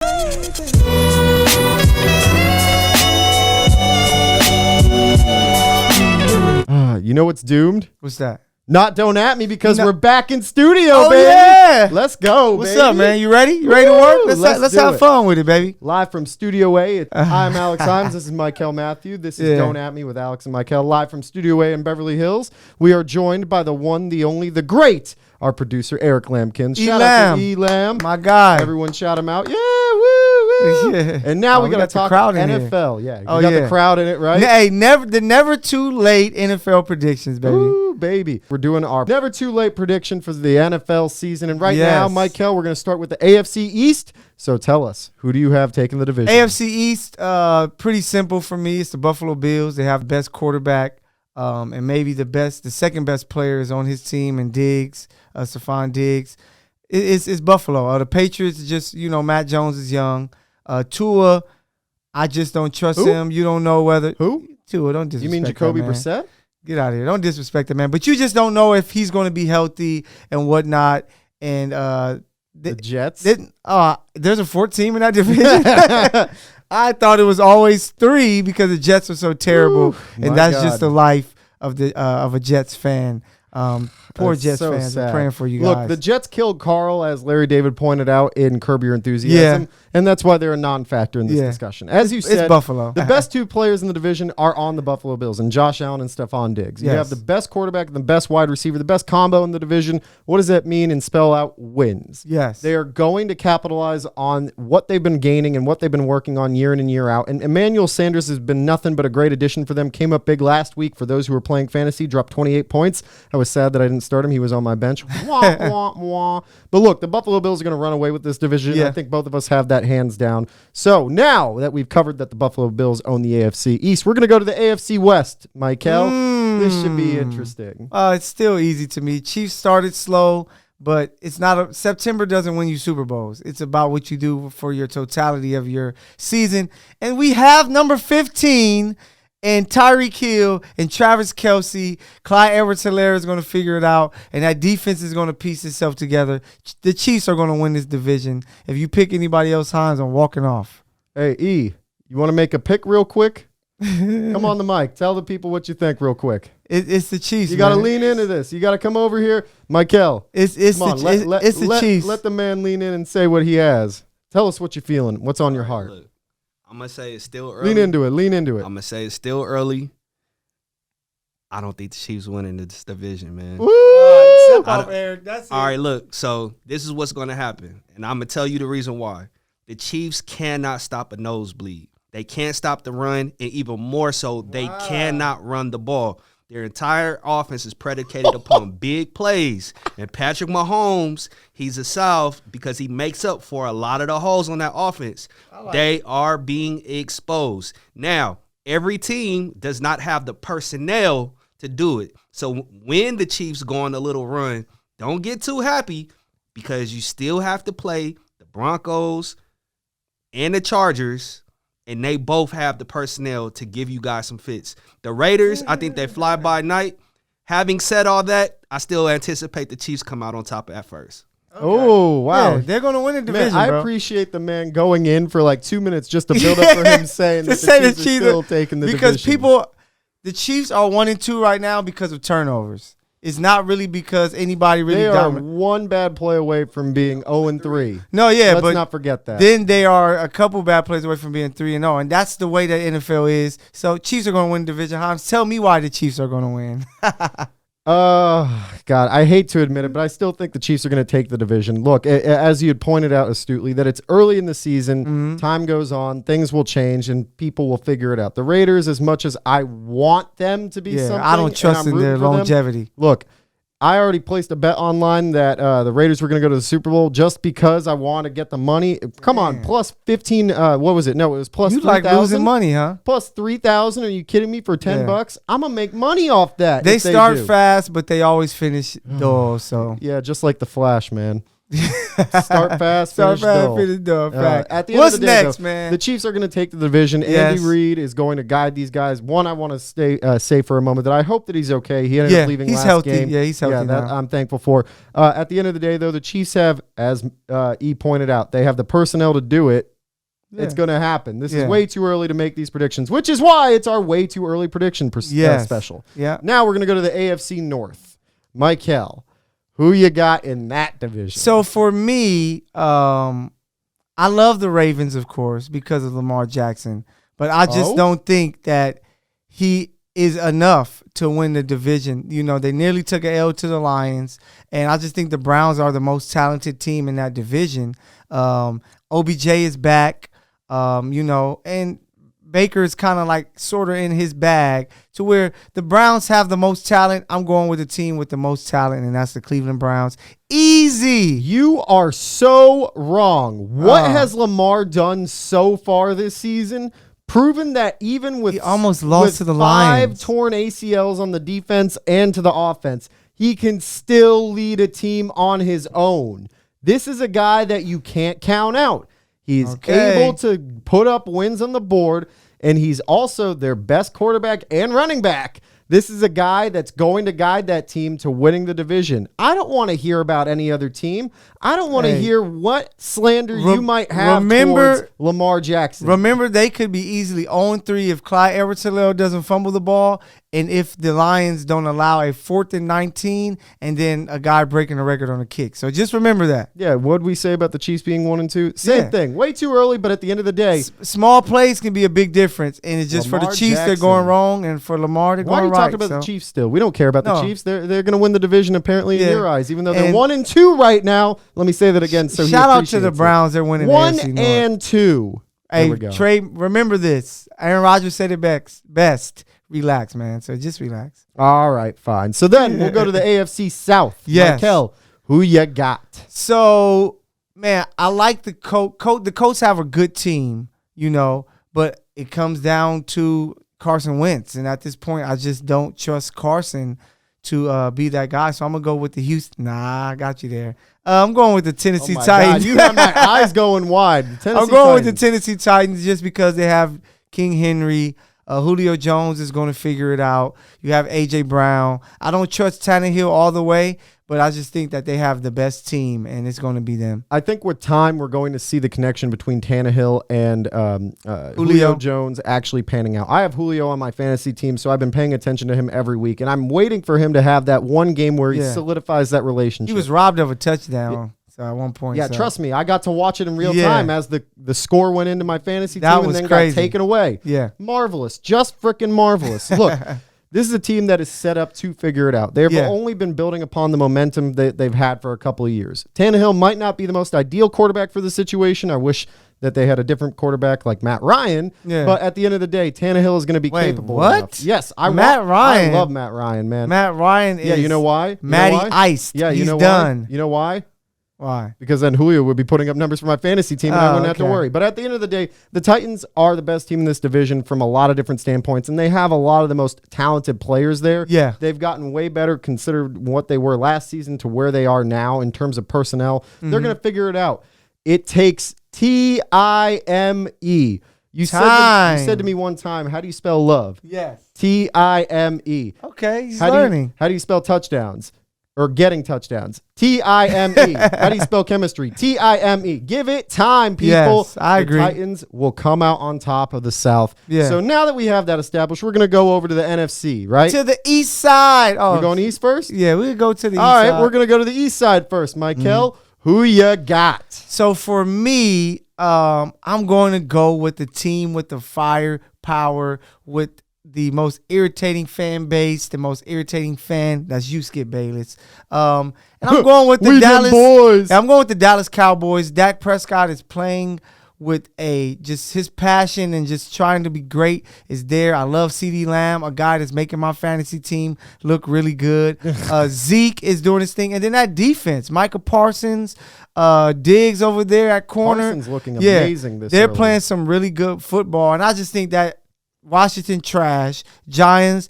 You know what's doomed? What's that? Not Don't At Me, because we're back in studio, baby. Yeah. Let's go, What's baby. up, man? You ready? You ready to work? Let's do have it. fun with it, baby. Live from Studio A. I'm Alex Himes. This is Mykell Matthew. This is Don't At Me with Alex and Mykell. Live from Studio A in Beverly Hills. We are joined by the one, the only, the great, our producer, Eric Lampkins. Shout out to E-Lam. My guy. Everyone shout him out. Yeah, woo, woo. Yeah. And now we got to talk crowd NFL. Yeah, we got the crowd in it, right? Hey, the never too late NFL predictions, baby. Ooh, baby. We're doing our never too late prediction for the NFL season. And right now, Mykell, we're going to start with the AFC East. So tell us, who do you have taking the division? AFC East, pretty simple for me. It's the Buffalo Bills. They have the best quarterback and maybe the second best players on his team, and Diggs, Stephon Diggs. It's Buffalo. The Patriots, just, Matt Jones is young. Tua, I just don't trust him. You don't know whether. Who? Tua, don't disrespect. You mean Jacoby Brissett? Get out of here. Don't disrespect the man. But you just don't know if he's going to be healthy and whatnot. And the Jets? There's a fourth team in that division. I thought it was always 3 because the Jets are so terrible. And that's just the life of a Jets fan. Poor Jets fans. I'm praying for you guys. Look, the Jets killed Carl, as Larry David pointed out in Curb Your Enthusiasm, and that's why they're a non-factor in this discussion. As you said, it's Buffalo. The best 2 players in the division are on the Buffalo Bills, and Josh Allen and Stephon Diggs. You have the best quarterback and the best wide receiver, the best combo in the division. What does that mean and spell out? Wins. Yes. They are going to capitalize on what they've been gaining and what they've been working on year in and year out. And Emmanuel Sanders has been nothing but a great addition for them. Came up big last week for those who were playing fantasy, dropped 28 points. I was sad that I didn't start him. He was on my bench. Wah, wah, wah. But look, the Buffalo Bills are going to run away with this division. I think both of us have that hands down. So now that we've covered that the Buffalo Bills own the AFC East, we're going to go to the AFC West, Mykell. This should be interesting. It's still easy to me. Chiefs started slow, but it's not September doesn't win you Super Bowls. It's about what you do for your totality of your season. And we have number 15 and Tyreek Hill and Travis Kelce. Clyde Edwards-Helaire is going to figure it out, and that defense is going to piece itself together. The Chiefs are going to win this division. If you pick anybody else, Hines, I'm walking off. Hey, E, you want to make a pick real quick? Come on the mic. Tell the people what you think real quick. It's the Chiefs. You got to lean into this. You got to come over here. Mykell, it's the Chiefs. Let the man lean in and say what he has. Tell us what you're feeling. What's on your heart? Look, I'm going to say it's still early. Lean into it. I'm going to say it's still early. I don't think the Chiefs winning this division, man. Woo! All right, look. So this is what's going to happen. And I'm going to tell you the reason why. The Chiefs cannot stop a nosebleed. They can't stop the run. And even more so, they cannot run the ball. Their entire offense is predicated upon big plays. And Patrick Mahomes, he's a salve because he makes up for a lot of the holes on that offense. They are being exposed. Now, every team does not have the personnel to do it. So when the Chiefs go on a little run, don't get too happy because you still have to play the Broncos and the Chargers, and they both have the personnel to give you guys some fits. The Raiders, I think they fly by night. Having said all that, I still anticipate the Chiefs come out on top at first. Okay. Oh, wow. Yeah, they're going to win the division, man, I appreciate the man going in for like 2 minutes just to build up for him saying that the Chiefs are still taking the division. Because the Chiefs are 1-2 right now because of turnovers. It's not really because anybody really dominated. They are one bad play away from being 0-3. No, yeah, Let's not forget that. Then they are a couple bad plays away from being 3-0, and that's the way that NFL is. So Chiefs are going to win the division. Hans, tell me why the Chiefs are going to win. God, I hate to admit it, but I still think the Chiefs are going to take the division. Look, as you had pointed out astutely, that it's early in the season, time goes on, things will change, and people will figure it out. The Raiders, as much as I want them to be something, I don't trust in their longevity. Look, I already placed a bet online that the Raiders were going to go to the Super Bowl just because I want to get the money. Come on, plus 15. What was it? No, it was plus 3,000. You like losing money, huh? Plus 3,000. Are you kidding me? For $10, I'm gonna make money off that. They start fast, but they always finish dull. So yeah, just like the Flash, man. Start fast, finish dull. At the end What's of the day, next, though, man? the Chiefs are going to take the division. Yes. Andy Reid is going to guide these guys. One, I want to say for a moment that I hope that he's okay. He ended up leaving he's last healthy. game. Yeah, he's healthy that now. I'm thankful for. At the end of the day, though, the Chiefs have, as E pointed out, they have the personnel to do it. Yeah. It's going to happen. This is way too early to make these predictions, which is why it's our way too early prediction special. Yeah. Now we're going to go to the AFC North. Mykell, who you got in that division? So for me, I love the Ravens, of course, because of Lamar Jackson. But I just don't think that he is enough to win the division. You know, they nearly took an L to the Lions. And I just think the Browns are the most talented team in that division. OBJ is back. And Baker is kind of like sort of in his bag to where the Browns have the most talent. I'm going with the team with the most talent, and that's the Cleveland Browns. Easy. You are so wrong. What has Lamar done so far this season? Proven that even with he almost lost to the 5 Lions. torn ACLs on the defense and to the offense, he can still lead a team on his own. This is a guy that you can't count out. He's able to put up wins on the board, and he's also their best quarterback and running back. This is a guy that's going to guide that team to winning the division. I don't want to hear about any other team. I don't want to hear what slander you might have towards Lamar Jackson. Remember, they could be easily 0-3 if Clyde Edwards-Helaire doesn't fumble the ball and if the Lions don't allow a 4th and 19 and then a guy breaking a record on a kick. So just remember that. Yeah, what'd we say about the Chiefs being 1-2? Same thing. Way too early, but at the end of the day. Small plays can be a big difference, and it's just Lamar for the Chiefs, they're going wrong, and for Lamar, they're going right. Why are you talking about the Chiefs still? We don't care about the Chiefs. They're going to win the division apparently in your eyes, even though they're 1-2 right now. Let me say that again. So shout out to the Browns. They're winning 1-2. Hey, Trey, remember this. Aaron Rodgers said it best. Relax, man. So just relax. All right, fine. So then we'll go to the AFC South. Yes. Mykell, who you got? So, man, I like the Colts. The Colts have a good team, but it comes down to Carson Wentz. And at this point, I just don't trust Carson to be that guy. So I'm going to go with the Houston. Nah, I got you there. I'm going with the Tennessee Titans. God, you have my eyes going wide. I'm going with the Tennessee Titans just because they have King Henry. Julio Jones is going to figure it out. You have A.J. Brown. I don't trust Tannehill all the way, but I just think that they have the best team, and it's going to be them. I think with time, we're going to see the connection between Tannehill and Julio Jones actually panning out. I have Julio on my fantasy team, so I've been paying attention to him every week, and I'm waiting for him to have that one game where he solidifies that relationship. He was robbed of a touchdown. So at one point. Yeah, trust me. I got to watch it in real time as the score went into my fantasy team and then crazy. got taken away. Yeah. Marvelous. Just freaking marvelous. Look, this is a team that is set up to figure it out. They've only been building upon the momentum that they've had for a couple of years. Tannehill might not be the most ideal quarterback for the situation. I wish that they had a different quarterback like Matt Ryan. Yeah. But at the end of the day, Tannehill is going to be capable enough. Yes. Matt Ryan. I love Matt Ryan, man. Matt Ryan is. Yeah, you know why? Matty iced. Yeah, he's done. Why? You know why? Why? Because then Julio would be putting up numbers for my fantasy team and I wouldn't have to worry. But at the end of the day, the Titans are the best team in this division from a lot of different standpoints, and they have a lot of the most talented players there. Yeah. They've gotten way better considered what they were last season to where they are now in terms of personnel. Mm-hmm. They're going to figure it out. It takes Time. You said to me one time, how do you spell love? Yes. Time. Okay, he's learning. How do you spell touchdowns? Or getting touchdowns. Time. How do you spell chemistry? Time. Give it time, people. Yes, I agree. The Titans will come out on top of the South. Yeah. So now that we have that established, we're going to go over to the NFC, right? To the east side. Oh, we're going east first? Yeah, we'll go to the east side. All right, we're going to go to the east side first. Mykell, who you got? So for me, I'm going to go with the team with the firepower, with the most irritating fan base, the most irritating fan. That's you, Skip Bayless. And I'm going with the Dallas boys. I'm going with the Dallas Cowboys. Dak Prescott is playing with just his passion and just trying to be great is there. I love CeeDee Lamb, a guy that's making my fantasy team look really good. Zeke is doing his thing, and then that defense, Micah Parsons, Diggs over there at corner. Parsons looking amazing this They're early. playing some really good football, and I just think that Washington trash, Giants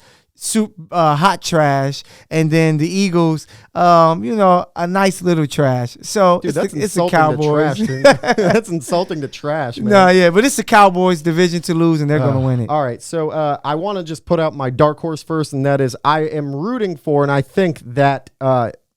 hot trash, and then the Eagles, a nice little trash. So Dude, it's the insulting Cowboys. to trash. That's insulting to trash, man. No, yeah, but it's the Cowboys division to lose, and they're going to win it. All right, so I want to just put out my dark horse first, and that is I am rooting for, and I think that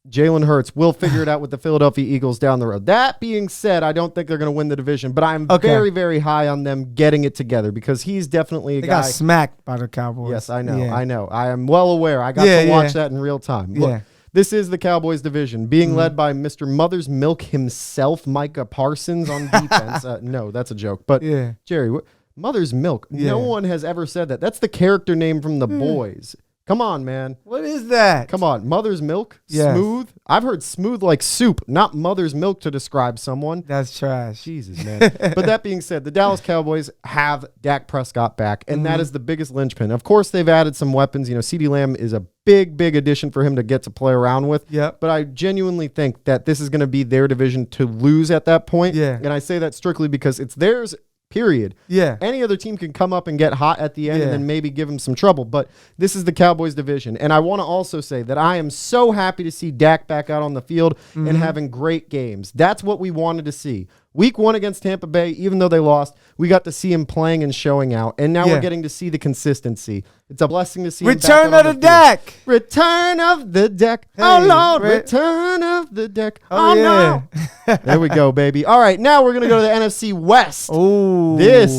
Jalen Hurts will figure it out with the Philadelphia Eagles down the road. That being said, I don't think they're going to win the division, but I'm very, very high on them getting it together because he's definitely a They guy. got smacked by the Cowboys. Yes, I know. Yeah. I know. I am well aware. I got to watch that in real time. Look, Yeah. this is the Cowboys division being led by Mr. Mother's Milk himself, Micah Parsons on defense. No, that's a joke. But Yeah. Jerry, Mother's Milk. No one has ever said that. That's the character name from The Boys. Come on, man. What is that? Come on. Mother's Milk? Yes. Smooth? I've heard smooth like soup, not Mother's Milk to describe someone. That's trash. Jesus, man. But that being said, the Dallas Cowboys have Dak Prescott back, and that is the biggest linchpin. Of course, they've added some weapons. CeeDee Lamb is a big, big addition for him to get to play around with. Yep. But I genuinely think that this is going to be their division to lose at that point. Yeah. And I say that strictly because it's theirs, period. Yeah. Any other team can come up and get hot at the end Yeah. and then maybe give them some trouble. But this is the Cowboys division. And I want to also say that I am so happy to see Dak back out on the field and having great games. That's what we wanted to see. Week 1 against Tampa Bay, even though they lost, we got to see him playing and showing out. And now we're getting to see the consistency. It's a blessing to see him back Return out of on the field. Dak. Return of the deck. Hey, Oh, Lord, Red- return of the deck. Oh, no. yeah. There we go, baby. All right, now we're going to go to the NFC West. Ooh. This,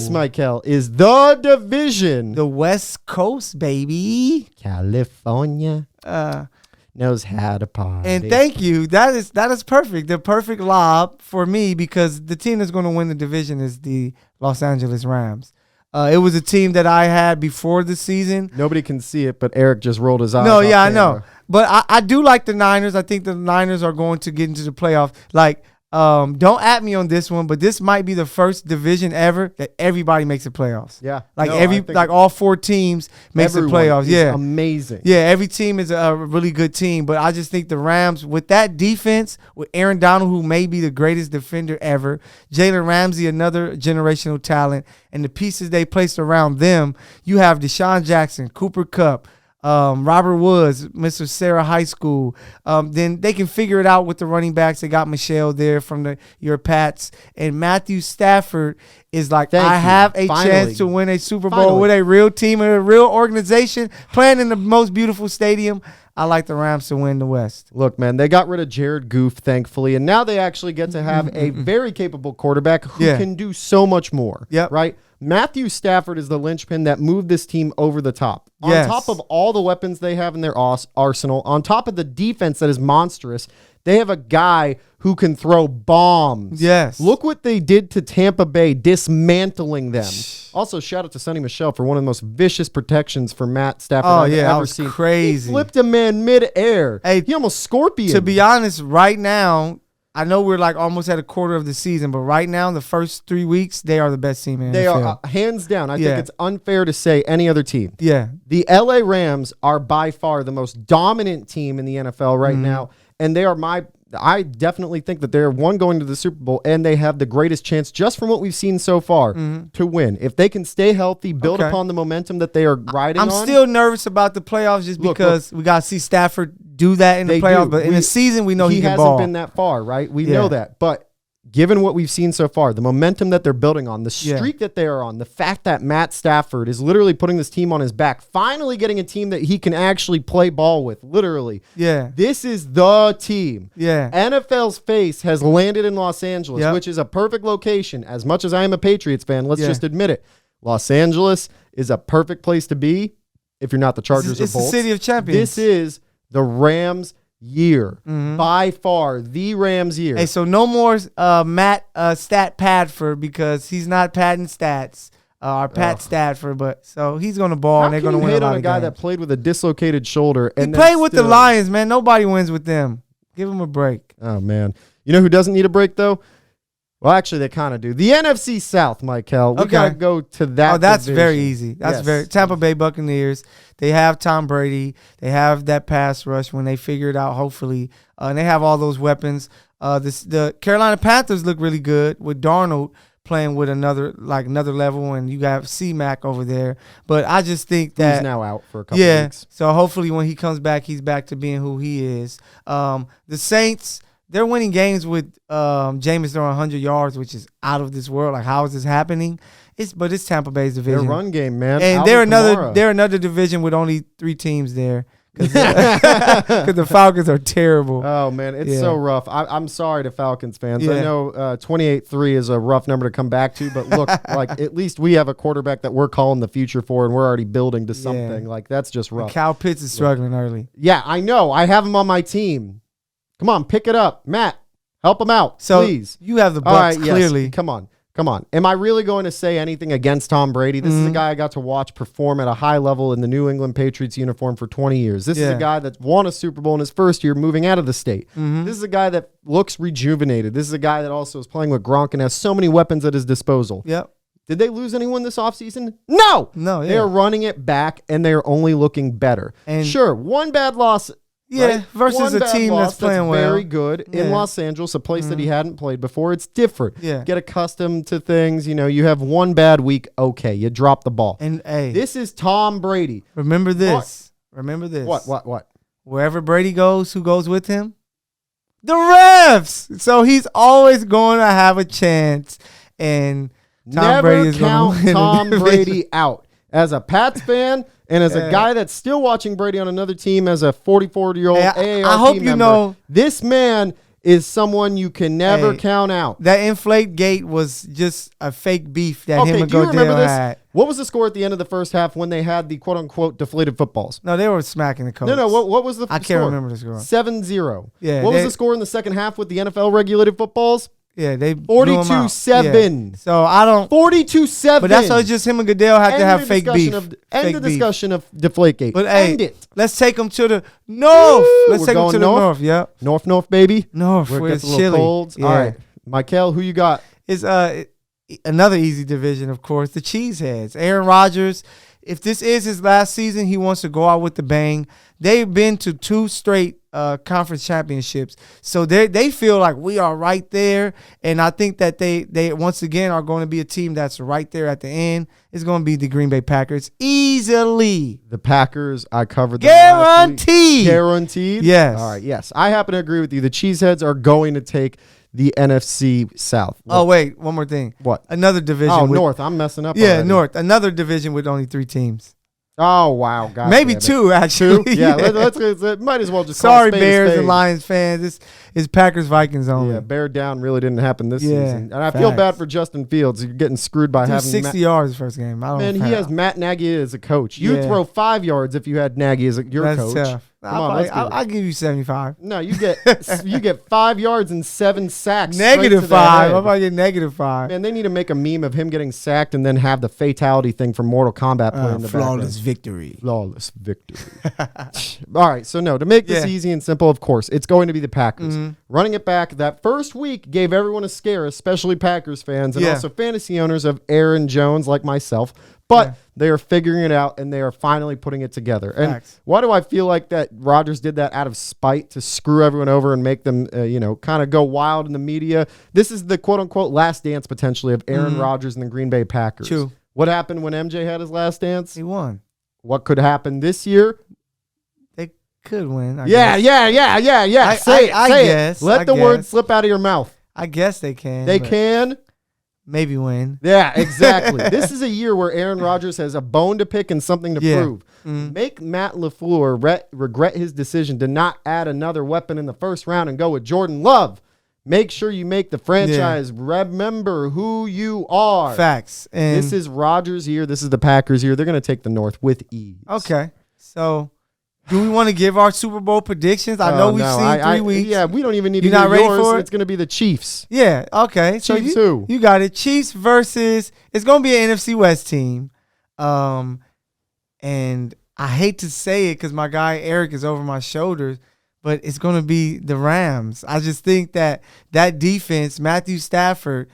Mykell, is the division. The West Coast, baby. California knows how to party. And thank you. That is perfect. The perfect lob for me because the team that's going to win the division is the Los Angeles Rams. It was a team that I had before the season. Nobody can see it, but Eric just rolled his eyes. No, off yeah, I camera. know. But I do like the Niners. I think the Niners are going to get into the playoffs. Like, don't at me on this one, but this might be the first division ever that everybody makes the playoffs. Yeah. Like No, I think all 4 teams makes the everyone playoffs. is Yeah. amazing. Yeah, every team is a really good team, but I just think the Rams, with that defense, with Aaron Donald, who may be the greatest defender ever, Jalen Ramsey, another generational talent, and the pieces they placed around them, you have Deshaun Jackson, Cooper Kupp, Robert Woods, Mr. Sarah High School. Then they can figure it out with the running backs. They got Mykell there from your Pats. And Matthew Stafford is like, Thank I you. have a Finally. chance to win a Super Bowl Finally. with a real team and a real organization playing in the most beautiful stadium. I like the Rams to win the West. Look, man, they got rid of Jared Goff, thankfully, and now they actually get to have a very capable quarterback who can do so much more. Yep. Right? Matthew Stafford is the linchpin that moved this team over the top. Yes. On top of all the weapons they have in their arsenal, on top of the defense that is monstrous, they have a guy who can throw bombs. Yes. Look what they did to Tampa Bay, dismantling them. Also, shout out to Sonny Michel for one of the most vicious protections for Matt Stafford I've that ever was seen. crazy. He flipped a man mid-air. Hey, He almost scorpioned. To be honest, right now, I know we're like almost at a quarter of the season, but right now, the first 3 weeks, they are the best team in the They NFL. are hands down. I Yeah. think it's unfair to say any other team. Yeah. The LA Rams are by far the most dominant team in the NFL right now, and they are I definitely think that they're going to the Super Bowl, and they have the greatest chance, just from what we've seen so far, to win. If they can stay healthy, build Okay. upon the momentum that they are riding I'm on. still nervous about the playoffs just because we got to see Stafford do that in the They playoffs. do. But in the season, we know he can hasn't ball. been that far, right? We Yeah. know that. But given what we've seen so far, the momentum that they're building on, the Yeah. streak that they are on, the fact that Matt Stafford is literally putting this team on his back, finally getting a team that he can actually play ball with, literally. Yeah. This is the team. Yeah. NFL's face has landed in Los Angeles, Yep. which is a perfect location. As much as I am a Patriots fan, let's Yeah. just admit it. Los Angeles is a perfect place to be if you're not the Chargers It's or the Bolts. city of champions. This is the Rams' year. By far, the Rams' year. Hey, so no more Matt Stat Padford because he's not padding stats. Our Pat Stafford, but so he's gonna ball How and they're can gonna you win a hate lot on a of guy games. that played with a dislocated shoulder? He And then played with the still- Lions, man. Nobody wins with them. Give him a break. Oh, man. You know who doesn't need a break, though? Well, actually, they kind of do. The NFC South, Mykell. We Okay. got to go to that. Oh, that's division. very easy. That's Yes. very Tampa Bay Buccaneers. They have Tom Brady. They have that pass rush when they figure it out, hopefully. And they have all those weapons. The Carolina Panthers look really good with Darnold, playing with another level, and you got C-Mac over there. But I just think that he's now out for a couple weeks. So hopefully when he comes back, he's back to being who he is. The Saints, they're winning games with Jameis throwing 100 yards, which is out of this world. Like, how is this happening? But it's Tampa Bay's division. Their run game, man. And they're another division with only 3 teams there. Because the Falcons are terrible. Oh, man, it's so rough. I'm sorry to Falcons fans. I know 28-3 is a rough number to come back to, but look, like, at least we have a quarterback that we're calling the future for, and we're already building to something. Like, that's just rough. Kyle Pitts is struggling early. Yeah, I know. I have him on my team. Come on, pick it up. Matt, help him out, please. You have the Bucs, clearly. Yes. Come on. Am I really going to say anything against Tom Brady? This is a guy I got to watch perform at a high level in the New England Patriots uniform for 20 years. This is a guy that won a Super Bowl in his first year moving out of the state. This is a guy that looks rejuvenated. This is a guy that also is playing with Gronk and has so many weapons at his disposal. Yep. Did they lose anyone this offseason? No. They're running it back, and they're only looking better. And sure, one bad loss. Yeah, right? versus a team that's playing well. Very good in Los Angeles, a place that he hadn't played before. It's different. Yeah. Get accustomed to things. You know, you have one bad week, okay, you drop the ball. And hey, this is Tom Brady. Remember this. Remember this. What? Wherever Brady goes, who goes with him? The refs. So he's always going to have a chance. And Tom Brady is going to win. Tom Brady out. As a Pats fan, and as a guy that's still watching Brady on another team as a 44-year-old AARP I hope member, you know this man is someone you can never count out. That inflate gate was just a fake beef that him and do you remember Godell this? had. What was the score at the end of the first half when they had the quote-unquote deflated footballs? No, they were smacking the coach. No, what was the score? I can't remember the score. 7-0. Yeah, what was the score in the second half with the NFL regulated footballs? Yeah, they 42-7. Yeah. So I don't 42-7. But that's why just him and Goodell had to have fake beef. End the discussion of Deflategate. But end it. Let's take them to the north. Let's take them to the north. Yep. North, baby. North. Where it gets a chilly. little cold. Yeah. All right, Mykell, who you got? It's another easy division, of course. The Cheeseheads. Aaron Rodgers. If this is his last season, he wants to go out with the bang. They've been to 2 straight conference championships, so they feel like we are right there. And I think that they once again are going to be a team that's right there at the end. It's going to be the Green Bay Packers easily. The Packers, I covered them guaranteed. Guaranteed. Yes. All right. Yes, I happen to agree with you. The Cheeseheads are going to take the NFC South. Oh, wait, one more thing. What? Another division. Oh, North. I'm messing up. Yeah, already. North. Another division with only 3 teams. Oh, wow. God maybe 2, actually. 2? Yeah, let's might as well just Sorry, call Bears and Lions fans. It's Packers Vikings only. Yeah, bear down really didn't happen this season. And I feel bad for Justin Fields. You're getting screwed by having 60 yards the first game. Man, he has Matt Nagy as a coach. You'd throw 5 yards if you had Nagy as your coach. That's tough. I'll give you 75. No, you get 5 yards and 7 sacks. -5. How about get -5? Man, they need to make a meme of him getting sacked and then have the fatality thing from Mortal Kombat play in the flawless victory. Flawless victory. All right, so no, to make this easy and simple, of course, it's going to be the Packers. Running it back, that first week gave everyone a scare, especially Packers fans and also fantasy owners of Aaron Jones like myself. But they are figuring it out, and they are finally putting it together. And why do I feel like that Rodgers did that out of spite to screw everyone over and make them, kind of go wild in the media? This is the quote-unquote last dance, potentially, of Aaron Rodgers and the Green Bay Packers. True. What happened when MJ had his last dance? He won. What could happen this year? They could win. I Yeah. Say it. Let the word slip out of your mouth. I guess they can. They can. Maybe win. Yeah, exactly. This is a year where Aaron Rodgers has a bone to pick and something to prove. Make Matt LaFleur regret his decision to not add another weapon in the first round and go with Jordan Love. Make sure you make the franchise remember who you are. Facts. And this is Rodgers' year. This is the Packers' year. They're going to take the North with ease. Okay. So do we want to give our Super Bowl predictions? I know we've seen 3 weeks. Yeah, we don't even need to not do ready yours. for it? It's going to be the Chiefs. Yeah, okay. So Chiefs who? You got it. Chiefs versus, it's going to be an NFC West team. And I hate to say it because my guy Eric is over my shoulders, but it's going to be the Rams. I just think that defense, Matthew Stafford,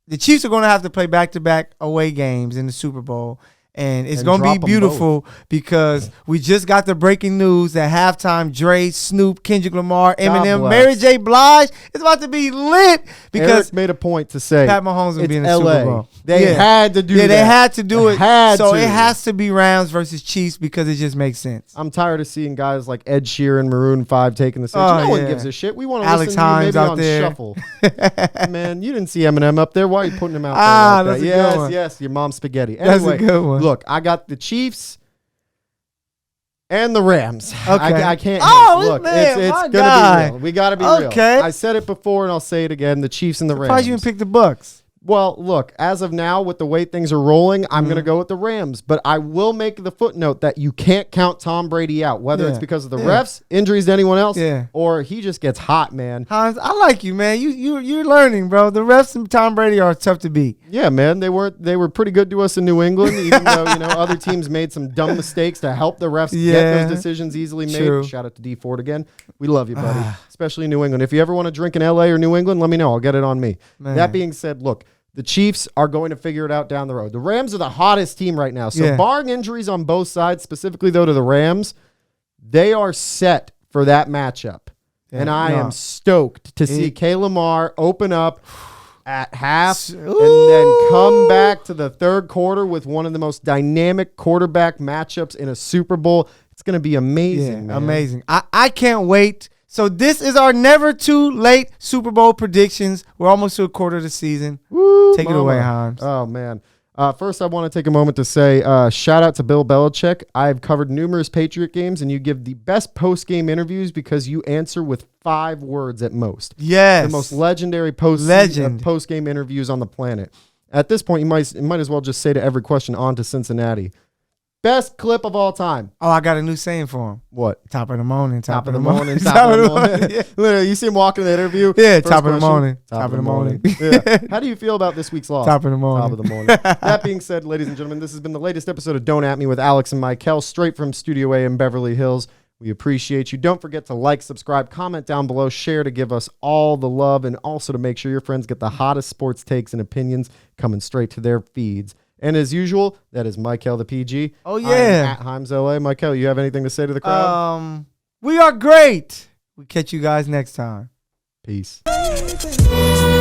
the Chiefs are going to have to play back-to-back away games in the Super Bowl. And it's And going to drop be 'em beautiful because we just got the breaking news that halftime Dre, Snoop, Kendrick Lamar, Eminem, bless. Mary J. Blige is about to be lit because Eric made a point to say Pat Mahomes will it's be in the LA. Super Bowl. They had to do that. Yeah, they had to do it. Had so to. it has to be Rams versus Chiefs because it just makes sense. I'm tired of seeing guys like Ed Sheeran, Maroon 5 taking the stage. Oh, No one yeah. gives a shit. We want to Alex listen to you Hines maybe out on there. shuffle. Man, you didn't see Eminem up there. Why are you putting him out there like That's that? a good one. Yes, your mom's spaghetti. That's a Anyway, good one. look, I got the Chiefs and the Rams. Okay. I can't. Oh, look, man, it's my gonna guy. be real. We got to be Okay. real. I said it before and I'll say it again. The Chiefs and the Rams. Surprised you didn't pick the Bucks. Well, look, as of now, with the way things are rolling, I'm Mm-hmm. going to go with the Rams. But I will make the footnote that you can't count Tom Brady out, whether Yeah. it's because of the Yeah. refs, injuries to anyone else, Yeah. or he just gets hot, man. Hines, I like you, man. You're learning, bro. The refs and Tom Brady are tough to beat. Yeah, man, they were pretty good to us in New England, even though other teams made some dumb mistakes to help the refs get Yeah. those decisions easily made. True. Shout out to D Ford again. We love you, buddy, especially in New England. If you ever want to drink in LA or New England, let me know. I'll get it on me. Man. That being said, look. The Chiefs are going to figure it out down the road. The Rams are the hottest team right now. So Yeah. barring injuries on both sides, specifically though to the Rams, they are set for that matchup. Yeah, and I no. am stoked to see K. Lamar open up at half and Ooh. then come back to the third quarter with one of the most dynamic quarterback matchups in a Super Bowl. It's going to be amazing, man. Amazing. I can't wait. So this is our never too late Super Bowl predictions. We're almost to a quarter of the season. Woo, Take it mama. away, Himes. Oh, man. First, I want to take a moment to say shout out to Bill Belichick. I've covered numerous Patriot games, and you give the best post-game interviews because you answer with 5 words at most. Yes. The most legendary Legend. post-game interviews on the planet. At this point, you might as well just say to every question, on to Cincinnati. Best clip of all time. Oh, I got a new saying for him. What? Top of the morning. Top of the morning. Top of the morning. Yeah. Literally, you see him walking in the interview. Yeah, first top of the question, morning. Top of the morning. Yeah. How do you feel about this week's loss? Top of the morning. Top of the morning. That being said, ladies and gentlemen, this has been the latest episode of Don't At Me with Alex and Mykell, straight from Studio A in Beverly Hills. We appreciate you. Don't forget to like, subscribe, comment down below, share to give us all the love, and also to make sure your friends get the hottest sports takes and opinions coming straight to their feeds. And as usual, that is Mykell the PG. Oh, I'm yeah. at Himes LA. Mykell, you have anything to say to the crowd? We are great. We catch you guys next time. Peace. Baby.